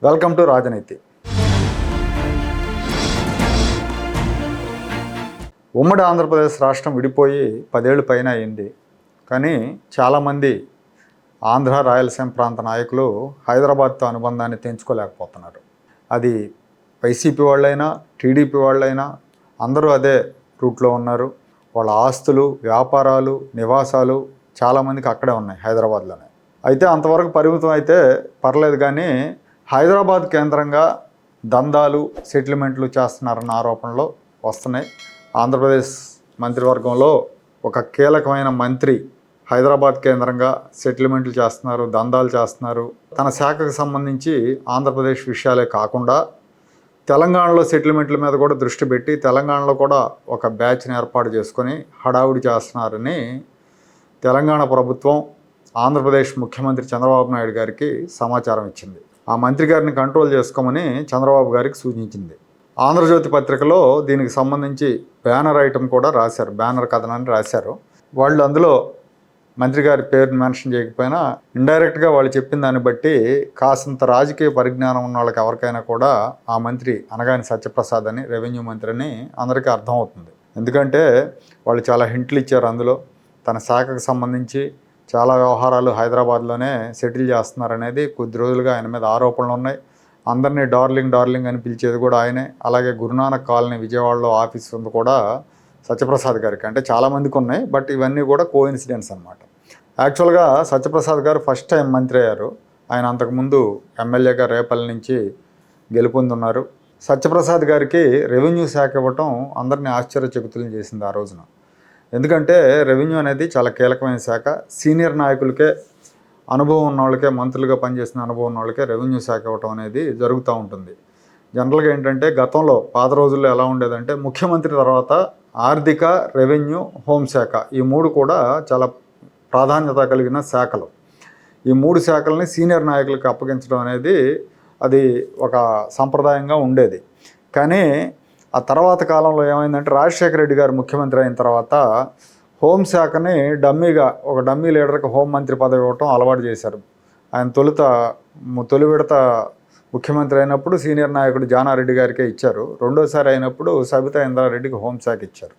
Welcome to రాజనీతి. ఉమ్మడి ఆంధ్రప్రదేశ్ రాష్ట్రం విడిపోయి 10 ఏళ్ళు పైన అయింది. కానీ చాలామంది ఆంధ్ర రాయలసీమ ప్రాంత నాయకులు హైదరాబాద్తో అనుబంధాన్ని తెంచుకోలేకపోతున్నారు. అది వైసీపీ వాళ్ళైనా టీడీపీ వాళ్ళైనా అందరూ అదే రూట్లో ఉన్నారు. వాళ్ళ ఆస్తులు, వ్యాపారాలు, నివాసాలు చాలామందికి అక్కడే ఉన్నాయి, హైదరాబాద్లోనే. అయితే అంతవరకు పరిమితం అయితే పర్లేదు, కానీ హైదరాబాద్ కేంద్రంగా దందాలు, సెటిల్మెంట్లు చేస్తున్నారన్న ఆరోపణలు వస్తున్నాయి. ఆంధ్రప్రదేశ్ మంత్రివర్గంలో ఒక కీలకమైన మంత్రి హైదరాబాద్ కేంద్రంగా సెటిల్మెంట్లు చేస్తున్నారు, దందాలు చేస్తున్నారు. తన శాఖకు సంబంధించి ఆంధ్రప్రదేశ్ విషయాలే కాకుండా తెలంగాణలో సెటిల్మెంట్ల మీద కూడా దృష్టి పెట్టి తెలంగాణలో కూడా ఒక బ్యాచ్ని ఏర్పాటు చేసుకొని హడావుడి చేస్తున్నారని తెలంగాణ ప్రభుత్వం ఆంధ్రప్రదేశ్ ముఖ్యమంత్రి చంద్రబాబు నాయుడు గారికి సమాచారం ఇచ్చింది. ఆ మంత్రి గారిని కంట్రోల్ చేసుకోమని చంద్రబాబు గారికి సూచించింది. ఆంధ్రజ్యోతి పత్రికలో దీనికి సంబంధించి బ్యానర్ ఐటమ్ కూడా రాశారు, బ్యానర్ కథనాన్ని రాశారు. వాళ్ళు అందులో మంత్రి గారి పేరుని మెన్షన్ చేయకపోయినా ఇండైరెక్ట్గా వాళ్ళు చెప్పిన దాన్ని బట్టి కాసంత రాజకీయ పరిజ్ఞానం ఉన్న వాళ్ళకి ఎవరికైనా కూడా ఆ మంత్రి అనగాని సత్యప్రసాద్ అని, రెవెన్యూ మంత్రి అని అందరికీ అర్థమవుతుంది. ఎందుకంటే వాళ్ళు చాలా హింట్లు ఇచ్చారు. అందులో తన శాఖకు సంబంధించి చాలా వ్యవహారాలు హైదరాబాద్లోనే సెటిల్ చేస్తున్నారనేది కొద్ది రోజులుగా ఆయన మీద ఆరోపణలు ఉన్నాయి. అందరినీ డార్లింగ్ అని పిలిచేది కూడా ఆయనే. అలాగే గురునానక్ కాలనీ విజయవాడలో ఆఫీస్ ఉంది కూడా సత్యప్రసాద్ గారికి. అంటే చాలామందికి ఉన్నాయి, బట్ ఇవన్నీ కూడా కోఇన్సిడెన్స్ అనమాట. యాక్చువల్గా సత్యప్రసాద్ గారు ఫస్ట్ టైం మంత్రి అయ్యారు. ఆయన అంతకుముందు ఎమ్మెల్యేగా రేపల్లి నుంచి గెలుపొందున్నారు. సత్యప్రసాద్ గారికి రెవెన్యూ శాఖ ఇవ్వటం అందరినీ ఆశ్చర్యచకితులను చేసింది ఆ రోజున. ఎందుకంటే రెవెన్యూ అనేది చాలా కీలకమైన శాఖ. సీనియర్ నాయకులకే, అనుభవం ఉన్న వాళ్ళకే, మంత్రులుగా పనిచేసిన అనుభవం ఉన్న వాళ్ళకే రెవెన్యూ శాఖ ఇవ్వటం అనేది జరుగుతూ ఉంటుంది. జనరల్గా ఏంటంటే గతంలో పాత రోజుల్లో ఎలా ఉండేదంటే ముఖ్యమంత్రి తర్వాత ఆర్థిక, రెవెన్యూ, హోంశాఖ ఈ మూడు కూడా చాలా ప్రాధాన్యత కలిగిన శాఖలు. ఈ మూడు శాఖల్ని సీనియర్ నాయకులకు అప్పగించడం అనేది అది ఒక సంప్రదాయంగా ఉండేది. కానీ ఆ తర్వాత కాలంలో ఏమైందంటే రాజశేఖర రెడ్డి గారు ముఖ్యమంత్రి అయిన తర్వాత హోంశాఖని డమ్మీగా ఒక డమ్మీ లీడర్కి హోంమంత్రి పదవి ఇవ్వటం అలవాటు చేశారు. ఆయన తొలి విడత ముఖ్యమంత్రి అయినప్పుడు సీనియర్ నాయకుడు జానారెడ్డి గారికే ఇచ్చారు. రెండోసారి అయినప్పుడు సబితా ఇంద్రారెడ్డికి హోంశాఖ ఇచ్చారు.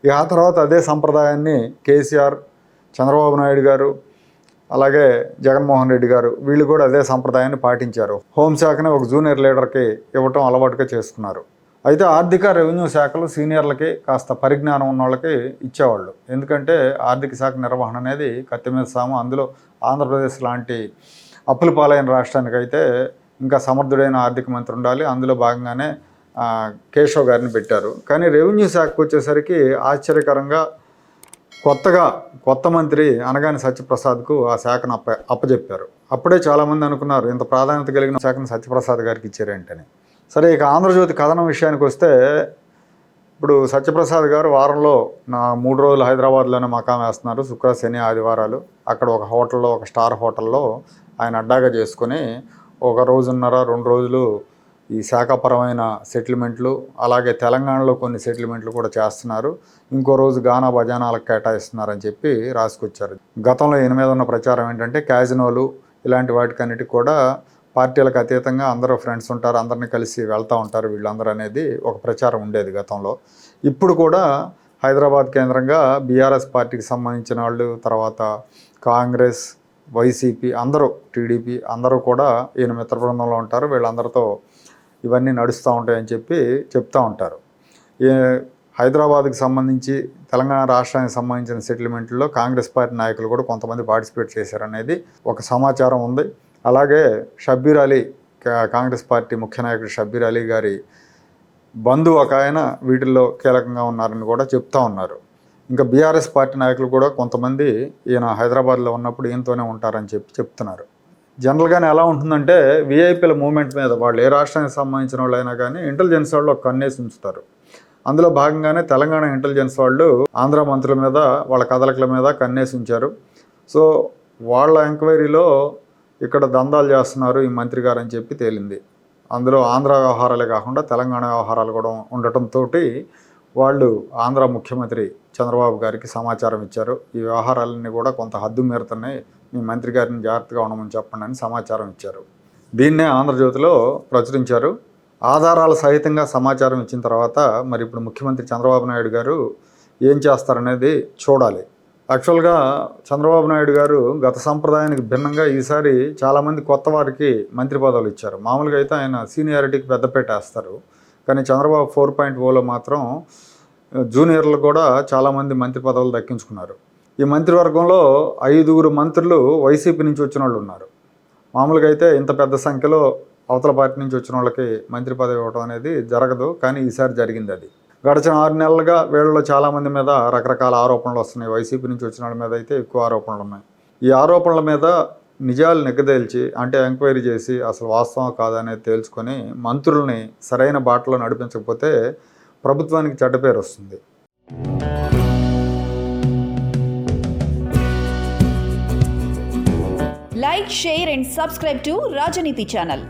ఇక ఆ తర్వాత అదే సంప్రదాయాన్ని కేసీఆర్, చంద్రబాబు నాయుడు గారు, అలాగే జగన్మోహన్ రెడ్డి గారు వీళ్ళు కూడా అదే సంప్రదాయాన్ని పాటించారు. హోంశాఖని ఒక జూనియర్ లీడర్కి ఇవ్వటం అలవాటుగా చేసుకున్నారు. అయితే ఆర్థిక, రెవెన్యూ శాఖలు సీనియర్లకి, కాస్త పరిజ్ఞానం ఉన్న వాళ్ళకి ఇచ్చేవాళ్ళు. ఎందుకంటే ఆర్థిక శాఖ నిర్వహణ అనేది కత్తి మీద సాము. అందులో ఆంధ్రప్రదేశ్ లాంటి అప్పుల పాలైన రాష్ట్రానికైతే ఇంకా సమర్థుడైన ఆర్థిక మంత్రి ఉండాలి. అందులో భాగంగానే కేశవ్ గారిని పెట్టారు. కానీ రెవెన్యూ శాఖకు వచ్చేసరికి ఆశ్చర్యకరంగా కొత్త మంత్రి అనగాని సత్యప్రసాద్కు ఆ శాఖను అప్పచెప్పారు. అప్పుడే చాలామంది అనుకున్నారు ఇంత ప్రాధాన్యత కలిగిన శాఖను సత్యప్రసాద్ గారికి ఇచ్చారేంటని. సరే, ఇక ఆంధ్రజ్యోతి కథనం విషయానికి వస్తే ఇప్పుడు సత్యప్రసాద్ గారు వారంలో 3 రోజులు హైదరాబాద్లోనే మకాం వేస్తున్నారు. శుక్ర, శని, ఆదివారాలు అక్కడ ఒక హోటల్లో, ఒక స్టార్ హోటల్లో ఆయన అడ్డాగా చేసుకొని 1 రోజున్నర 2 రోజులు ఈ శాఖాపరమైన సెటిల్మెంట్లు, అలాగే తెలంగాణలో కొన్ని సెటిల్మెంట్లు కూడా చేస్తున్నారు. ఇంకో రోజు గానా బజానాలకు కేటాయిస్తున్నారని చెప్పి రాసుకొచ్చారు. గతంలో ఈయన మీద ఉన్న ప్రచారం ఏంటంటే క్యాజినోలు ఇలాంటి వాటికన్నిటికి కూడా పార్టీలకు అతీతంగా అందరూ ఫ్రెండ్స్ ఉంటారు, అందరినీ కలిసి వెళ్తూ ఉంటారు వీళ్ళందరూ అనేది ఒక ప్రచారం ఉండేది గతంలో. ఇప్పుడు కూడా హైదరాబాద్ కేంద్రంగా బీఆర్ఎస్ పార్టీకి సంబంధించిన వాళ్ళు, తర్వాత కాంగ్రెస్, వైసీపీ అందరూ, టీడీపీ అందరూ కూడా ఈయన మిత్ర బృందంలో ఉంటారు. వీళ్ళందరితో ఇవన్నీ నడుస్తూ ఉంటాయని చెప్పి చెప్తూ ఉంటారు. హైదరాబాద్కి సంబంధించి తెలంగాణ రాష్ట్రానికి సంబంధించిన సెటిల్మెంట్లో కాంగ్రెస్ పార్టీ నాయకులు కూడా కొంతమంది పార్టిసిపేట్ చేశారనేది ఒక సమాచారం ఉంది. అలాగే షబ్బీర్ అలీ, కాంగ్రెస్ పార్టీ ముఖ్య నాయకుడు షబ్బీర్ అలీ గారి బంధువు ఒక ఆయన వీటిల్లో కీలకంగా ఉన్నారని కూడా చెప్తా ఉన్నారు. ఇంకా బీఆర్ఎస్ పార్టీ నాయకులు కూడా కొంతమంది ఈయన హైదరాబాద్లో ఉన్నప్పుడు ఈయనతోనే ఉంటారని చెప్తున్నారు. జనరల్గానే ఎలా ఉంటుందంటే విఐపీల మూవ్మెంట్ మీద వాళ్ళు ఏ రాష్ట్రానికి సంబంధించిన వాళ్ళైనా కానీ ఇంటెలిజెన్స్ వాళ్ళు ఒక కన్నేసి ఉంచుతారు. అందులో భాగంగానే తెలంగాణ ఇంటెలిజెన్స్ వాళ్ళు ఆంధ్ర మంత్రుల మీద, వాళ్ళ కదలికల మీద కన్నేసి ఉంచారు. సో వాళ్ళ ఎంక్వైరీలో ఇక్కడ దందాలు చేస్తున్నారు ఈ మంత్రి గారు అని చెప్పి తేలింది. అందులో ఆంధ్ర వ్యవహారాలే కాకుండా తెలంగాణ వ్యవహారాలు కూడా ఉండటంతో వాళ్ళు ఆంధ్ర ముఖ్యమంత్రి చంద్రబాబు గారికి సమాచారం ఇచ్చారు. ఈ వ్యవహారాలన్నీ కూడా కొంత హద్దు మీరుతున్నాయి, మీ మంత్రి గారిని జాగ్రత్తగా ఉండమని చెప్పండి అని సమాచారం ఇచ్చారు. దీన్నే ఆంధ్రజ్యోతిలో ప్రచురించారు. ఆధారాల సహితంగా సమాచారం ఇచ్చిన తర్వాత మరి ఇప్పుడు ముఖ్యమంత్రి చంద్రబాబు నాయుడు గారు ఏం చేస్తారనేది చూడాలి. యాక్చువల్గా చంద్రబాబు నాయుడు గారు గత సంప్రదాయానికి భిన్నంగా ఈసారి చాలామంది కొత్త వారికి మంత్రి పదవులు ఇచ్చారు. మామూలుగా అయితే ఆయన సీనియారిటీకి పెద్దపీట వేస్తారు, కానీ చంద్రబాబు 4.0లో మాత్రం జూనియర్లు కూడా చాలామంది మంత్రి పదవులు దక్కించుకున్నారు. ఈ మంత్రివర్గంలో 5 మంత్రులు వైసీపీ నుంచి వచ్చిన వాళ్ళు ఉన్నారు. మామూలుగా అయితే ఇంత పెద్ద సంఖ్యలో అవతల పార్టీ నుంచి వచ్చిన వాళ్ళకి మంత్రి పదవి ఇవ్వడం అనేది జరగదు, కానీ ఈసారి జరిగింది. అది గడిచిన 6 నెలలుగా వీళ్ళలో చాలామంది మీద రకరకాల ఆరోపణలు వస్తున్నాయి. వైసీపీ నుంచి వచ్చిన వాళ్ళ మీద అయితే ఎక్కువ ఆరోపణలు ఉన్నాయి. ఈ ఆరోపణల మీద నిజాలు నిగ్గదేల్చి, అంటే ఎంక్వైరీ చేసి అసలు వాస్తవం కాదనేది తేల్చుకొని మంత్రుల్ని సరైన బాటలో నడిపించకపోతే ప్రభుత్వానికి చెడ్డ పేరు వస్తుంది. Like, share and subscribe to Rajaniti channel.